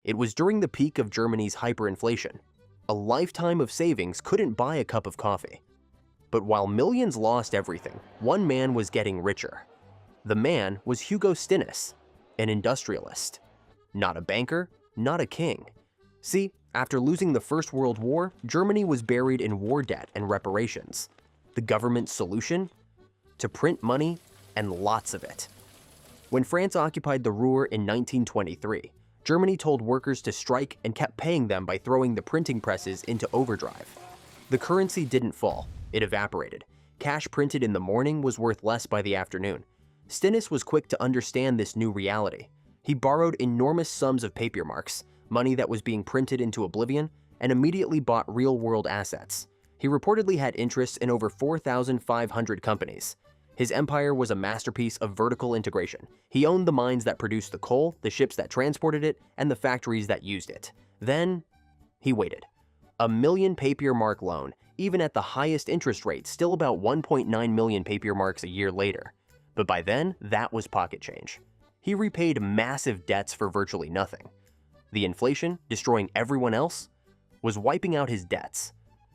It was during the peak of Germany's hyperinflation. A lifetime of savings couldn't buy a cup of coffee. But while millions lost everything, one man was getting richer. The man was Hugo Stinnes, an industrialist. Not a banker, not a king. See, after losing the First World War, Germany was buried in war debt and reparations. The government's solution? To print money, and lots of it. When France occupied the Ruhr in 1923, Germany told workers to strike and kept paying them by throwing the printing presses into overdrive. The currency didn't fall, it evaporated. Cash printed in the morning was worth less by the afternoon. Stinnes was quick to understand this new reality. He borrowed enormous sums of Papiermarks, money that was being printed into oblivion, and immediately bought real-world assets. He reportedly had interests in over 4,500 companies. His empire was a masterpiece of vertical integration. He owned the mines that produced the coal, the ships that transported it, and the factories that used it. Then, he waited. $1 million Papiermark loan, even at the highest interest rate, still about 1.9 million Papiermarks a year later. But by then, that was pocket change. He repaid massive debts for virtually nothing. The inflation, destroying everyone else, was wiping out his debts.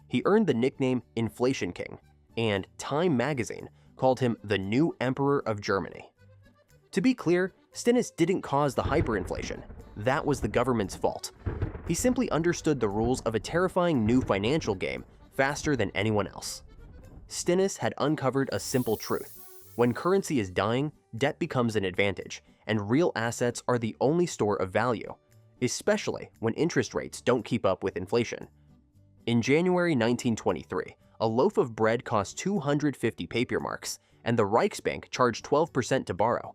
He earned the nickname Inflation King, and Time magazine called him the new Emperor of Germany. To be clear, Stinnes didn't cause the hyperinflation. That was the government's fault. He simply understood the rules of a terrifying new financial game faster than anyone else. Stinnes had uncovered a simple truth. When currency is dying, debt becomes an advantage, and real assets are the only store of value, especially when interest rates don't keep up with inflation. In January 1923, a loaf of bread cost 250 Papiermarks, and the Reichsbank charged 12% to borrow.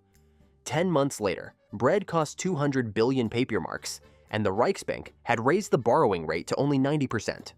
10 months later, bread cost 200 billion Papiermarks, and the Reichsbank had raised the borrowing rate to only 90%.